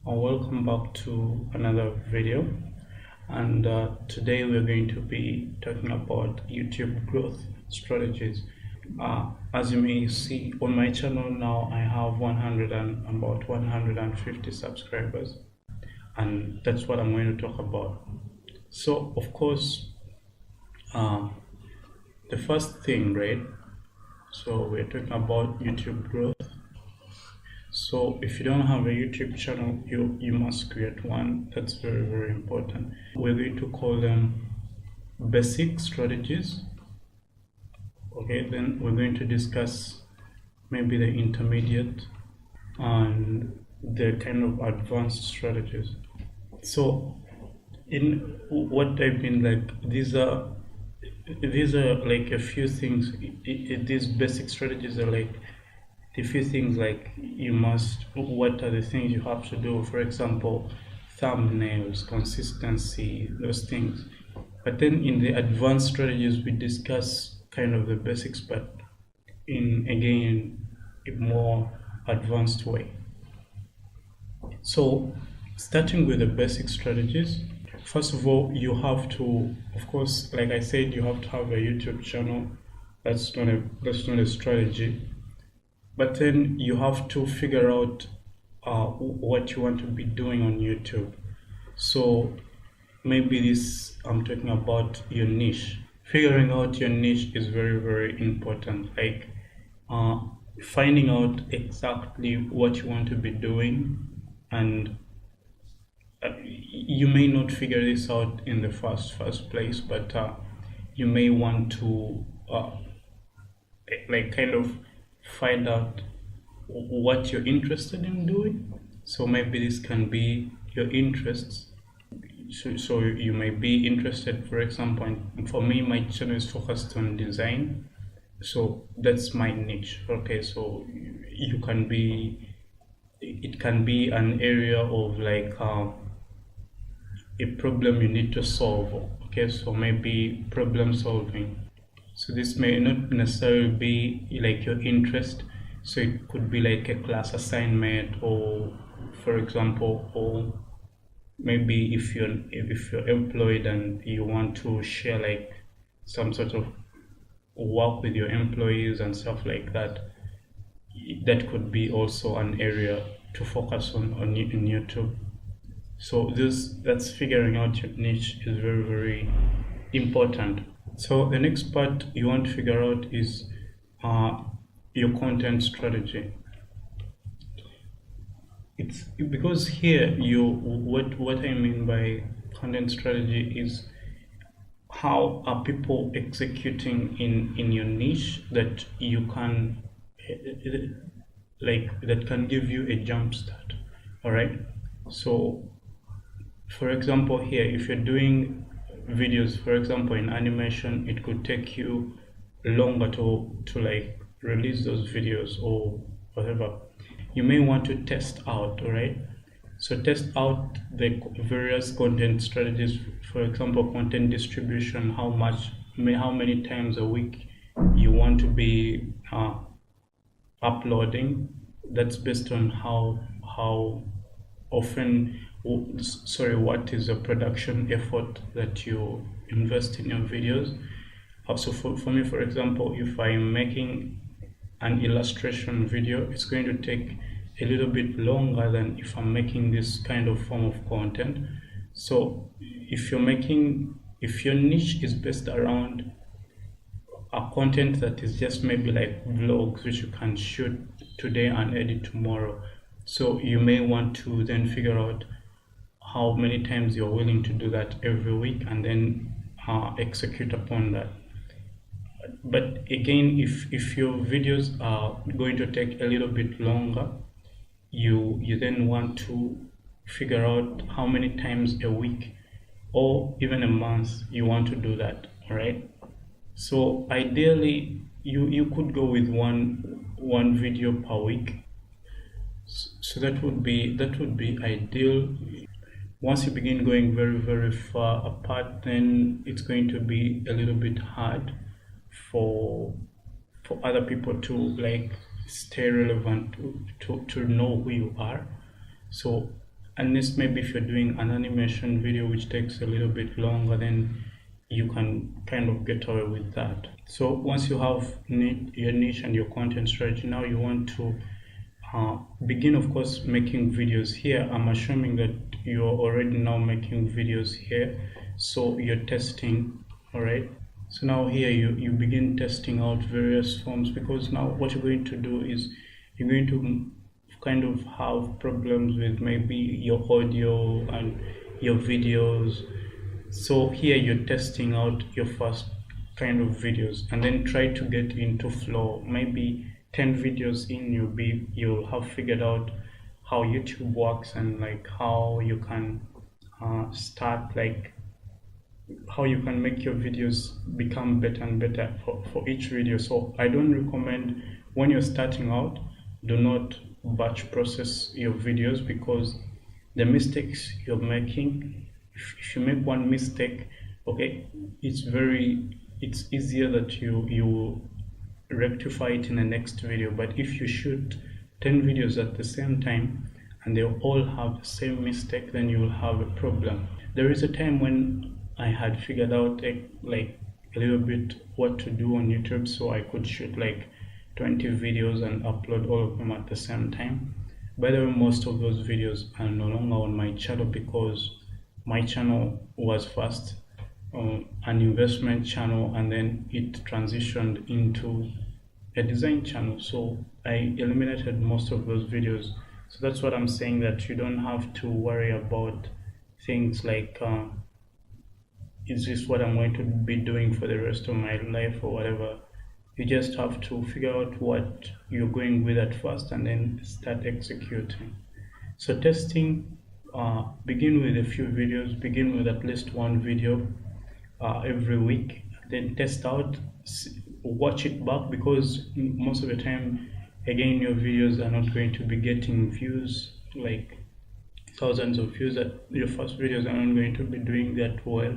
Welcome back to another video, and today we're going to be talking about YouTube growth strategies. As you may see on my channel now, I have about 150 subscribers, and that's what I'm going to talk about. So of course, uh, the first thing, right? So we're talking about YouTube growth. So if you don't have a YouTube channel, you must create one. That's very important. We're going to call them basic strategies. Okay, then we're going to discuss maybe the intermediate and the kind of advanced strategies. So in what I've been like, these are like a few things. These basic strategies are like a few things like what are the things you have to do. For example, thumbnails, consistency, those things. But then in the advanced strategies, we discuss kind of the basics, but in again a more advanced way. So starting with the basic strategies, first of all, you have to, of course, like I said, you have to have a YouTube channel. That's not a strategy. But then you have to figure out what you want to be doing on YouTube. So maybe I'm talking about your niche. Figuring out your niche is very important. Like uh, finding out exactly what you want to be doing, and you may not figure this out in the first place, but you may want to like kind of find out what you're interested in doing. So maybe this can be your interests. So you may be interested, for example, for me, my channel is focused on design. So that's my niche. Okay, so you can be, it can be an area of like a problem you need to solve. Okay, so maybe problem solving. So this may not necessarily be like your interest. So it could be like a class assignment, or for example, or maybe if you're employed and you want to share like some sort of work with your employees and stuff like that, that could be also an area to focus on in YouTube. So that's figuring out your niche is very important. So the next part you want to figure out is uh, your content strategy. It's because here what I mean by content strategy is how are people executing in your niche that you can like that can give you a jump start. All right, so for example, here if you're doing videos, for example in animation, it could take you longer to like release those videos or whatever. You may want to test out. All right, so test out the various content strategies. For example, content distribution, how many times a week you want to be uploading. That's based on how often, what is the production effort that you invest in your videos. Also for me, for example, if I'm making an illustration video, it's going to take a little bit longer than if I'm making this kind of form of content. So if your niche is based around a content that is just maybe like vlogs which you can shoot today and edit tomorrow, so you may want to then figure out how many times you're willing to do that every week, and then execute upon that. But again, if your videos are going to take a little bit longer, you then want to figure out how many times a week or even a month you want to do that. All right, so ideally you could go with one video per week. So that would be ideal. Once you begin going very far apart, then it's going to be a little bit hard for other people to like stay relevant, to know who you are. So unless maybe if you're doing an animation video which takes a little bit longer, then you can kind of get away with that. So once you have your niche and your content strategy, now you want to begin, of course, making videos. Here I'm assuming that you're already now making videos here, so you're testing. All right, so now here you begin testing out various forms, because now what you're going to do is you're going to kind of have problems with maybe your audio and your videos. So here you're testing out your first kind of videos, and then try to get into flow. Maybe 10 videos in, you'll have figured out how YouTube works, and like how you can start, like how you can make your videos become better and better for each video. So I don't recommend, when you're starting out, do not batch process your videos, because the mistakes you're making, if you make one mistake, okay, it's easier that you rectify it in the next video. But if you shoot 10 videos at the same time and they all have the same mistake, then you will have a problem. There is a time when I had figured out like a little bit what to do on YouTube, so I could shoot like 20 videos and upload all of them at the same time. By the way, most of those videos are no longer on my channel, because my channel was first an investment channel, and then it transitioned into a design channel, so I eliminated most of those videos. So that's what I'm saying, that you don't have to worry about things like is this what I'm going to be doing for the rest of my life or whatever. You just have to figure out what you're going with at first, and then start executing. So testing, begin with a few videos, begin with at least one video every week, then test out, watch it back, because most of the time, again, your videos are not going to be getting views, like thousands of views. That your first videos are not going to be doing that well.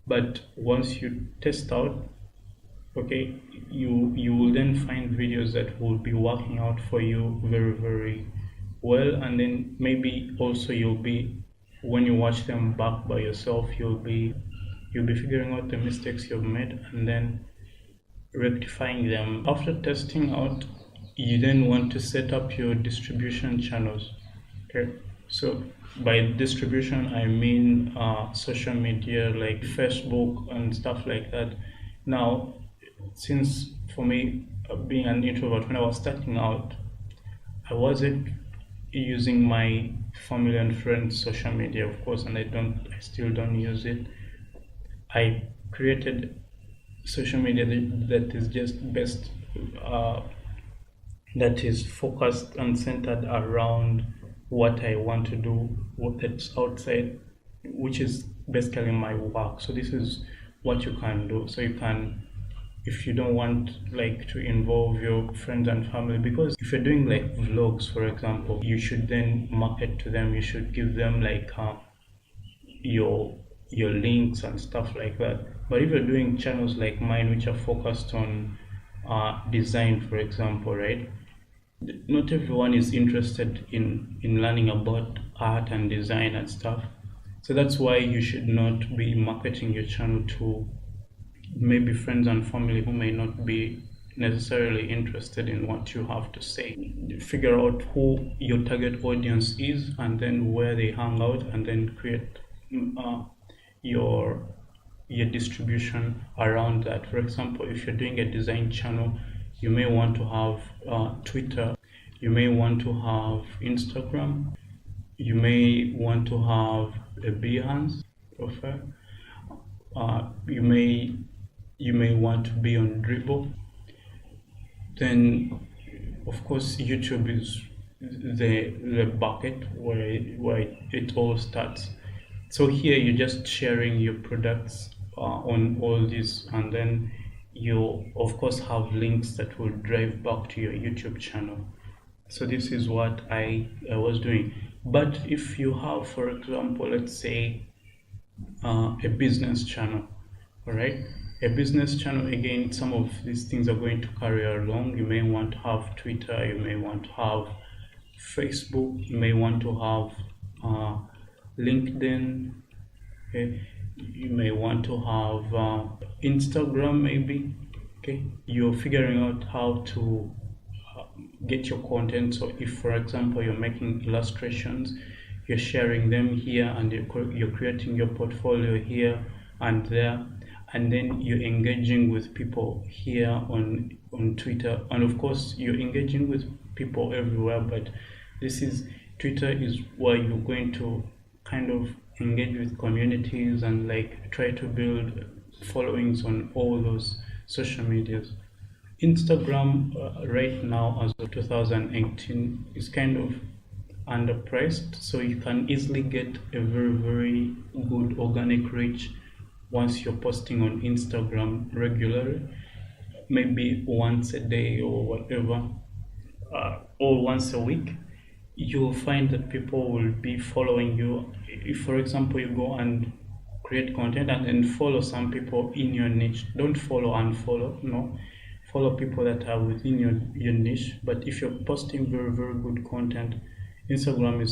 But once you test out, okay, you will then find videos that will be working out for you very, very well. And then maybe also you'll be, when you watch them back by yourself, you'll be figuring out the mistakes you've made and then rectifying them. After testing out, you then want to set up your distribution channels. Okay, so by distribution I mean social media like Facebook and stuff like that. Now, since for me, being an introvert, when I was starting out, I wasn't using my family and friends social media, of course, and I still don't use it. I created social media that is just best that is focused and centered around what I want to do, what that's outside, which is basically my work. So this is what you can do. So you can, if you don't want like to involve your friends and family, because if you're doing like vlogs, for example, you should then market to them. You should give them like your links and stuff like that. But if you're doing channels like mine, which are focused on design, for example, right? Not everyone is interested in learning about art and design and stuff. So that's why you should not be marketing your channel to maybe friends and family who may not be necessarily interested in what you have to say. Figure out who your target audience is, and then where they hang out, and then create your distribution around that. For example, if you're doing a design channel, you may want to have Twitter, you may want to have Instagram, you may want to have a Behance profile, you may want to be on Dribble. Then of course YouTube is the bucket where it all starts. So here you're just sharing your products on all these, and then you of course have links that will drive back to your YouTube channel. So this is what I was doing. But if you have, for example, let's say a business channel, all right, a business channel, again, some of these things are going to carry along. You may want to have Twitter, you may want to have Facebook, you may want to have LinkedIn. Okay, you may want to have Instagram maybe. Okay, you're figuring out how to get your content. So if for example you're making illustrations, you're sharing them here, and you're creating your portfolio here and there, and then you're engaging with people here on Twitter, and of course you're engaging with people everywhere, but this is Twitter is where you're going to kind of engage with communities and like try to build followings on all those social medias. Instagram right now as of 2018 is kind of underpriced, so you can easily get a very good organic reach once you're posting on Instagram regularly, maybe once a day or whatever, or once a week. You'll find that people will be following you. If for example you go and create content and then follow some people in your niche, don't follow and follow, no, follow people that are within your niche. But if you're posting very good content, Instagram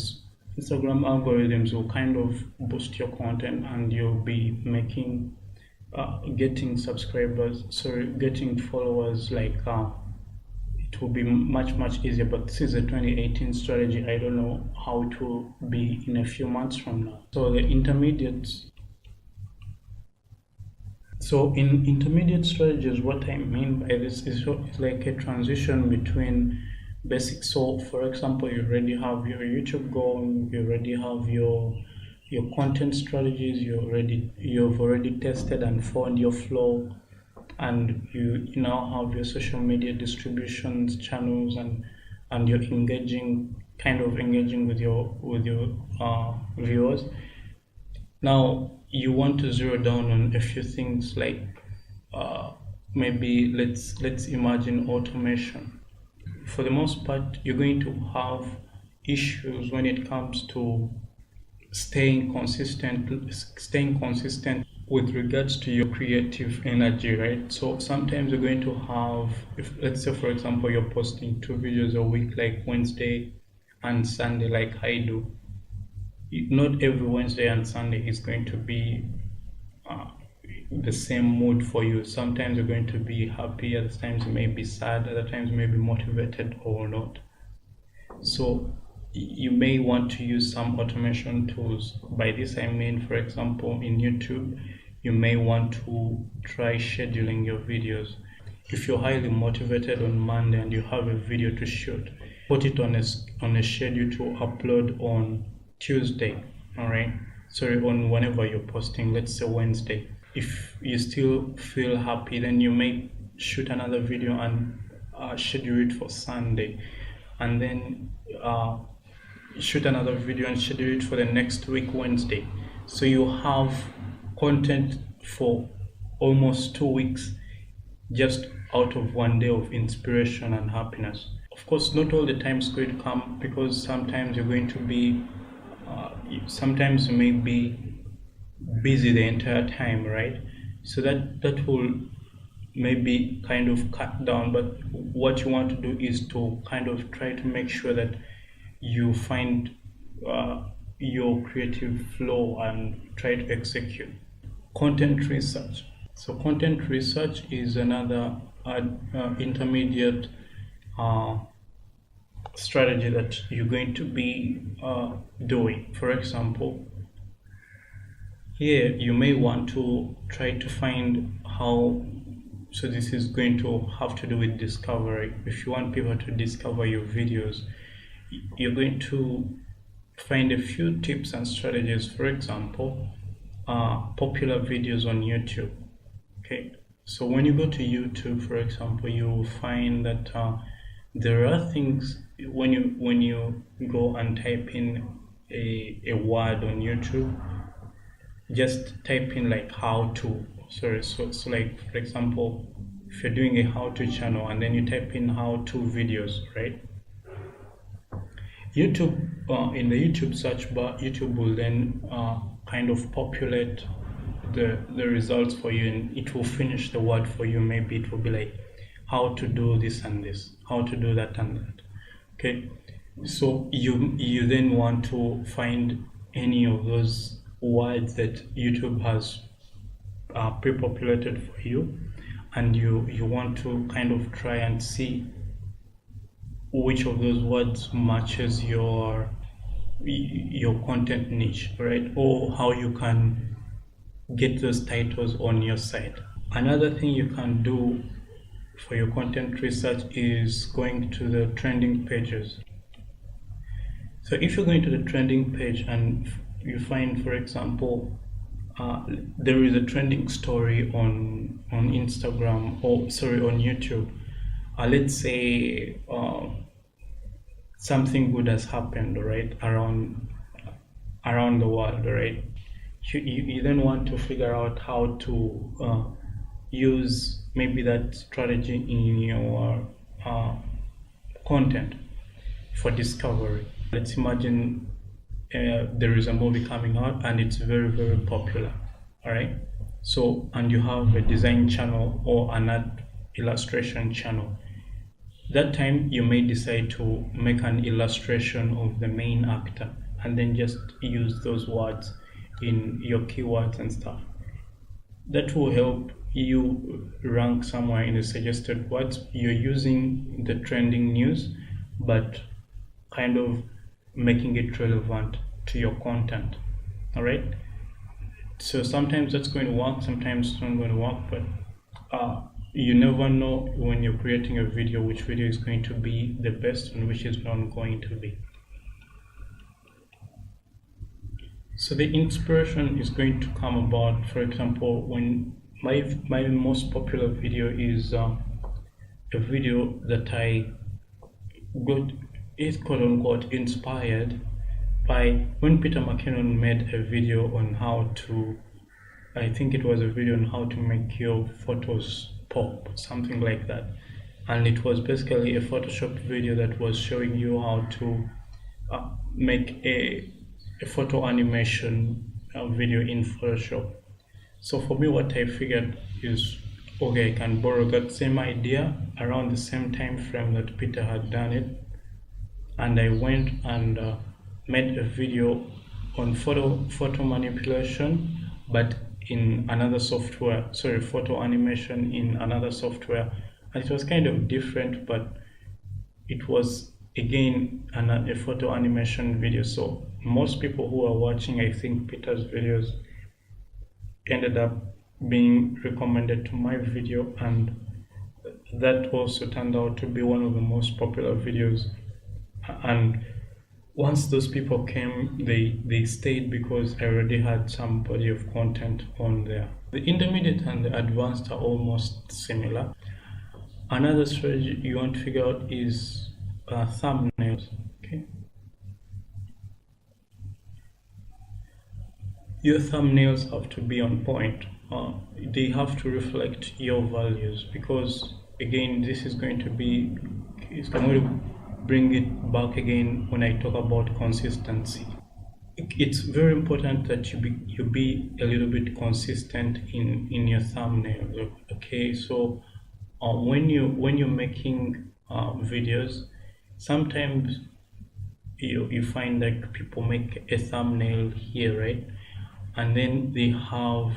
algorithms will kind of boost your content, and you'll be making getting getting followers, like it will be much easier. But this is a 2018 strategy. I don't know how it will be in a few months from now. So in intermediate strategies, what I mean by this is it's like a transition between basics. So for example, you already have your YouTube going, you already have your content strategies, you've already tested and found your flow, and you now have your social media distributions channels, and you're engaging with your viewers. Now you want to zero down on a few things, like maybe let's imagine automation. For the most part, you're going to have issues when it comes to staying consistent with regards to your creative energy, right? So sometimes you're going to have, if let's say for example you're posting 2 videos a week, like Wednesday and Sunday, like I do. Not every Wednesday and Sunday is going to be the same mood for you. Sometimes you're going to be happy, other times you may be sad, other times you may be motivated or not. So you may want to use some automation tools. By this I mean, for example, in YouTube, you may want to try scheduling your videos. If you're highly motivated on Monday and you have a video to shoot, put it on a schedule to upload on Tuesday, all right? Sorry, on whenever you're posting, let's say Wednesday. If you still feel happy, then you may shoot another video and schedule it for Sunday, and then shoot another video and schedule it for the next week Wednesday. So you have content for almost 2 weeks just out of one day of inspiration and happiness. Of course, not all the time is going to come, because sometimes you're going to be sometimes you may be busy the entire time, right? So that will maybe kind of cut down. But what you want to do is to kind of try to make sure that you find your creative flow and try to execute. Content research. So content research is another intermediate strategy that you're going to be doing. For example, here you may want to try to find how, so this is going to have to do with discovery. If you want people to discover your videos, you're going to find a few tips and strategies. For example, popular videos on YouTube. Okay, so when you go to YouTube, for example, you will find that there are things when you go and type in a word on YouTube, just type in like how to. So like for example, if you're doing a how-to channel and then you type in how-to videos, right? YouTube in the YouTube search bar, YouTube will then kind of populate the results for you, and it will finish the word for you. Maybe it will be like how to do this and this, how to do that and that. Okay, So you then want to find any of those words that YouTube has pre-populated for you, and you want to kind of try and see which of those words matches your content niche, right? Or how you can get those titles on your site. Another thing you can do for your content research is going to the trending pages. So if you're going to the trending page and you find, for example, there is a trending story on Instagram, or sorry, on YouTube. Let's say something good has happened, right, around the world, right? You then want to figure out how to use maybe that strategy in your content for discovery. Let's imagine there is a movie coming out and it's very, very popular. All right. So, and you have a design channel or an art illustration channel. That time you may decide to make an illustration of the main actor and then just use those words in your keywords and stuff. That will help you rank somewhere in the suggested words. You're using the trending news, but kind of making it relevant to your content. All right. So sometimes that's going to work, sometimes it's not going to work, but you never know when you're creating a video which video is going to be the best and which is not going to be. So the inspiration is going to come about, for example, when my most popular video is a video that I got is quote unquote inspired by when Peter McKinnon made a video on how to, I think it was a video on how to make your photos pop, something like that. And it was basically a Photoshop video that was showing you how to make a photo animation video in Photoshop. So for me, what I figured is, okay, I can borrow that same idea around the same time frame that Peter had done it, and I went and made a video on photo manipulation, but in another software. Sorry, photo animation in another software, and it was kind of different, but it was again a photo animation video. So most people who are watching, I think, Peter's videos ended up being recommended to my video, and that also turned out to be one of the most popular videos. And once those people came, they stayed because I already had some body of content on there. The intermediate and the advanced are almost similar. Another strategy you want to figure out is thumbnails. Okay, your thumbnails have to be on point. They have to reflect your values, because again, this is going to be, I'm going to bring it back again when I talk about consistency. It's very important that you be a little bit consistent in your thumbnails. Okay, so when you're making videos, sometimes you find like people make a thumbnail here, right, and then they have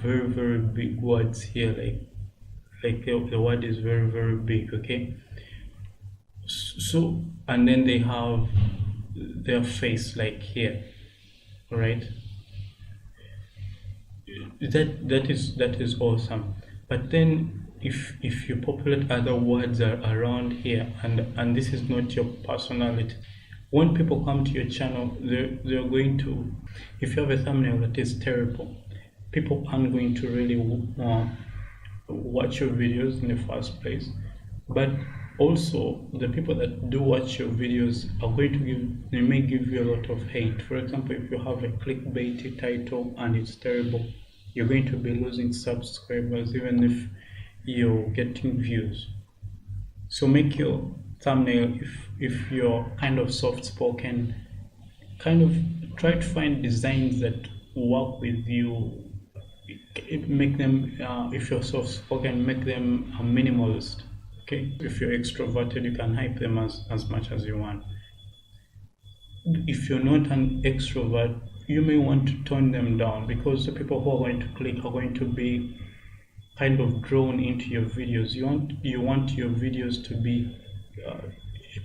very, very big words here, like the word is very, very big. Okay, so, and then they have their face like here, right? That is awesome. But then if you populate other words around here, and this is not your personality, when people come to your channel, they're going to, if you have a thumbnail that is terrible, people aren't going to really watch your videos in the first place. But also, the people that do watch your videos are going to they may give you a lot of hate. For example, if you have a clickbaity title and it's terrible, you're going to be losing subscribers even if you're getting views. So make your thumbnail, if you're kind of soft spoken, kind of try to find designs that work with you. Make them, if you're soft spoken, make them a minimalist. Okay, if you're extroverted, you can hype them as much as you want. if you're not an extrovert, you may want to tone them down, because the people who are going to click are going to be kind of drawn into your videos. You want your videos to be uh,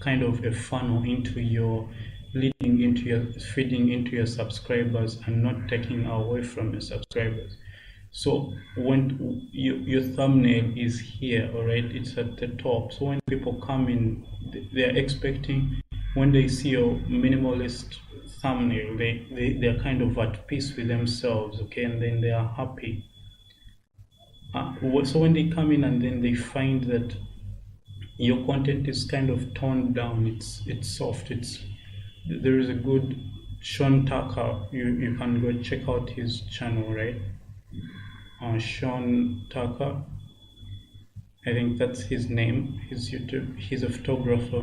kind of a funnel into your feeding into your subscribers, and not taking away from your subscribers. So when your thumbnail is here, all right, it's at the top. So when people come in, they're expecting, when they see your minimalist thumbnail, they're kind of at peace with themselves, okay, and then they are happy. So when they come in and then they find that your content is kind of toned down, it's soft, there is a good Sean Tucker, you can go check out his channel, right? Sean Tucker, I think that's his name, his YouTube. He's a photographer.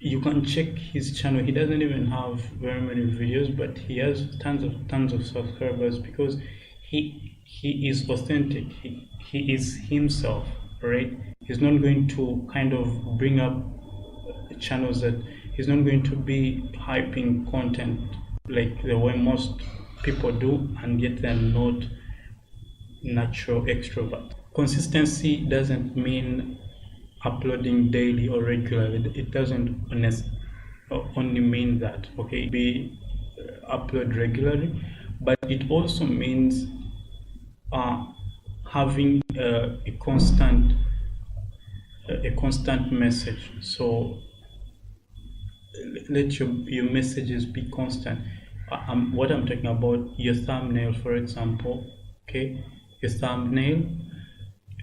You can check his channel. He doesn't even have very many videos, but he has tons of subscribers, because he is authentic. He is himself, right? He's not going to kind of bring up channels that he's not going to be hyping content like the way most people do, and yet they're not natural extrovert. Consistency doesn't mean uploading daily or regularly. It doesn't only mean that, okay, be upload regularly, but it also means having a constant message. So let your messages be constant. What I'm talking about, your thumbnail, for example, okay, your thumbnail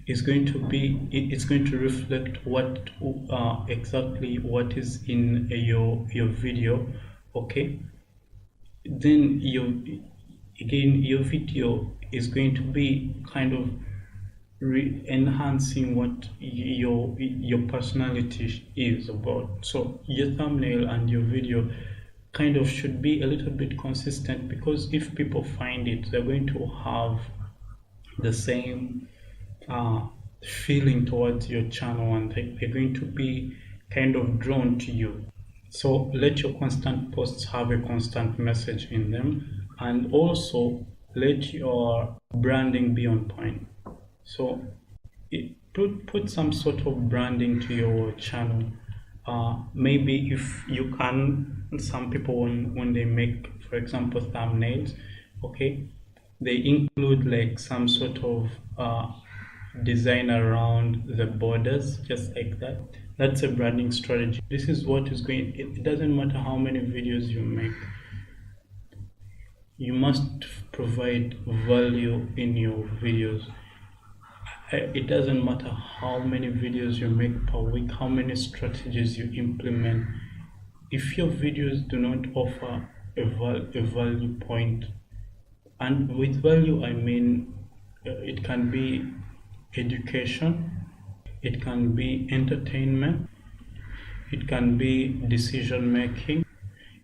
is going to be, it's going to reflect what exactly what is in your video, okay. Then your video is going to be kind of enhancing what your personality is about. So your thumbnail and your video kind of should be a little bit consistent, because if people find it, they're going to have the same feeling towards your channel, and they're going to be kind of drawn to you. So let your constant posts have a constant message in them, and also let your branding be on point. So put some sort of branding to your channel. Maybe if you can, some people when they make, for example, thumbnails, okay, they include like some sort of design around the borders, just like that. That's a branding strategy. This is what is going, it doesn't matter how many videos you make, you must provide value in your videos. It doesn't matter how many videos you make per week, how many strategies you implement. If your videos do not offer a value point, and with value I mean it can be education, it can be entertainment, it can be decision making,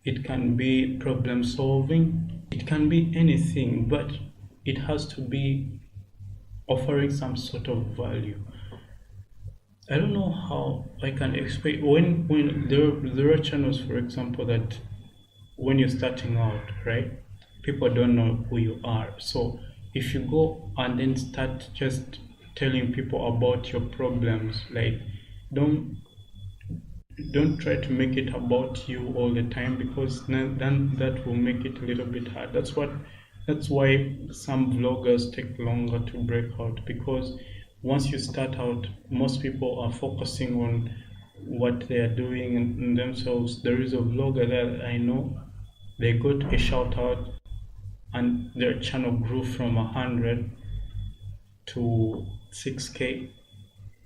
it can be problem solving, it can be anything, but it has to be offering some sort of value. I don't know how I can explain. When there are channels, for example, that when you're starting out, right, people don't know who you are. So if you go and then start just telling people about your problems, like don't try to make it about you all the time, because then that will make it a little bit hard. That's why some vloggers take longer to break out, because once you start out, most people are focusing on what they are doing and themselves. There is a vlogger that I know, they got a shout out and their channel grew from 100 to 6K,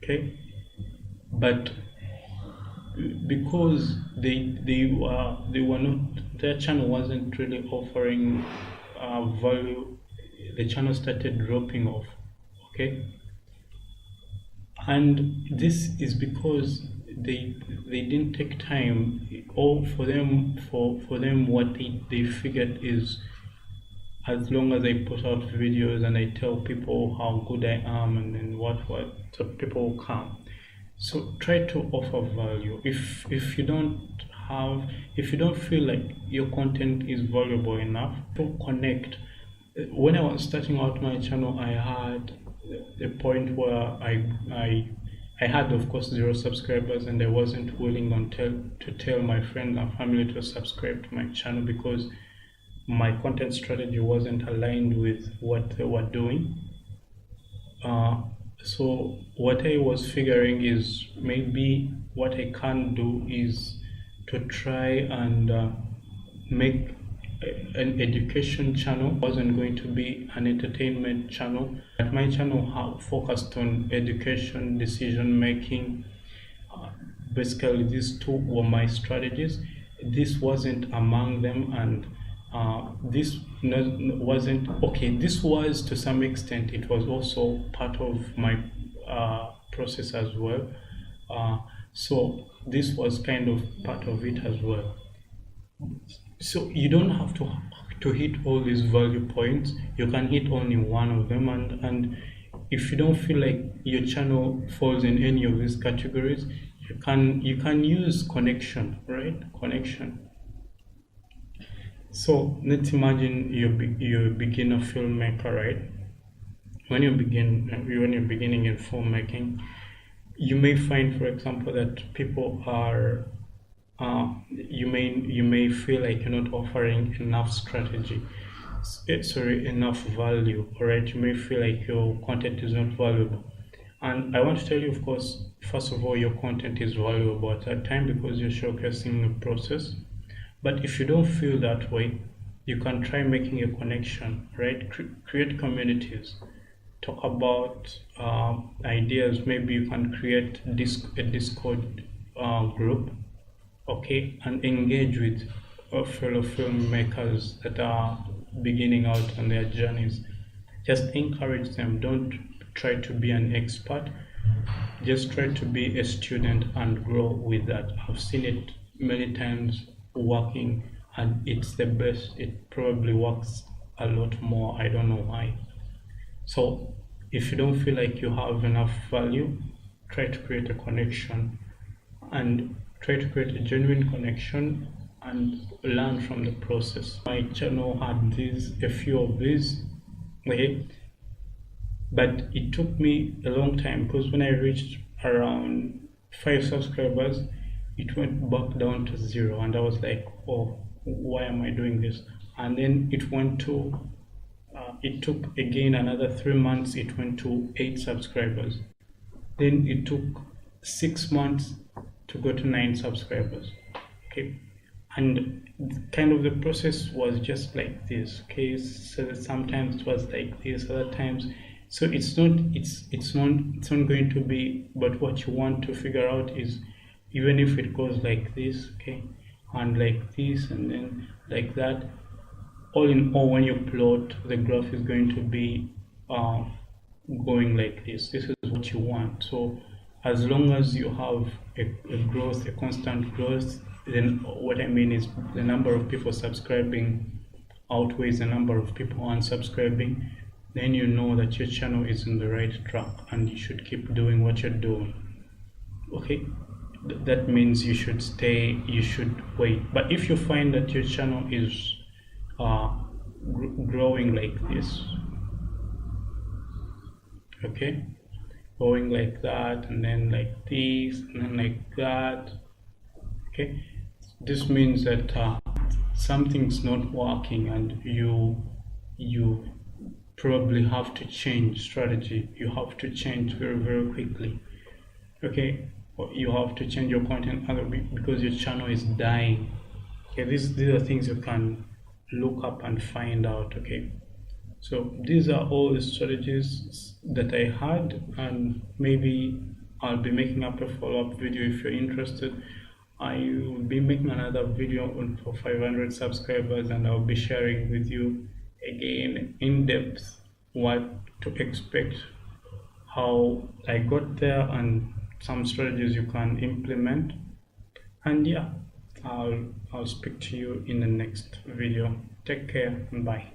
okay, but because they were not, their channel wasn't really offering value, the channel started dropping off, okay. And this is because they didn't take time, or for them what they figured is, as long as I put out videos and I tell people how good I am and then what, so people will come. So try to offer value. If you don't if you don't feel like your content is valuable enough, to connect. When I was starting out my channel, I had a point where I had, of course, 0 subscribers, and I wasn't willing to tell my friends and family to subscribe to my channel because my content strategy wasn't aligned with what they were doing. So what I was figuring is maybe what I can do is to try and make an education channel. It wasn't going to be an entertainment channel, but my channel focused on education, decision making. Basically, these two were my strategies. This wasn't among them, and this wasn't okay. This was, to some extent, it was also part of my process as well. So this was kind of part of it as well. So you don't have to hit all these value points. You can hit only one of them, and if you don't feel like your channel falls in any of these categories, you can use connection, right? Connection. So let's imagine you're a beginner filmmaker, right? When you're beginning in filmmaking, you may find, for example, that people are you may feel like you're not offering enough strategy, enough value. All right, you may feel like your content is not valuable, and I want to tell you, of course, first of all, your content is valuable at that time because you're showcasing the process. But if you don't feel that way, you can try making a connection, right? Create communities, talk about ideas. Maybe you can create a Discord group, okay, and engage with fellow filmmakers that are beginning out on their journeys. Just encourage them. Don't try to be an expert. Just try to be a student and grow with that. I've seen it many times working, and it's the best. It probably works a lot more. I don't know why. So if you don't feel like you have enough value, try to create a connection, and try to create a genuine connection and learn from the process. My channel had a few of these, okay, but it took me a long time because when I reached around 5 subscribers, it went back down to 0, and I was like, oh, why am I doing this? And then it went to it took again another 3 months, it went to 8 subscribers. Then it took 6 months to go to 9 subscribers, okay, and kind of the process was just like this, okay. So sometimes it was like this, other times. So it's not going to be, but what you want to figure out is, even if it goes like this, okay, and like this, and then like that, all in all, when you plot, the graph is going to be going like this. This is what you want. So as long as you have a growth, a constant growth, then what I mean is the number of people subscribing outweighs the number of people unsubscribing, then you know that your channel is on the right track and you should keep doing what you're doing, okay. That means you should wait. But if you find that your channel is growing like this, okay, going like that, and then like this, and then like that, okay, this means that something's not working, and you probably have to change strategy. You have to change very, very quickly, okay. You have to change your content because your channel is dying, okay. These are things you can look up and find out, okay. So these are all the strategies that I had, and maybe I'll be making up a follow-up video if you're interested. I will be making another video for 500 subscribers, and I'll be sharing with you again in depth what to expect, how I got there, and some strategies you can implement. And yeah, I'll speak to you in the next video. Take care and bye.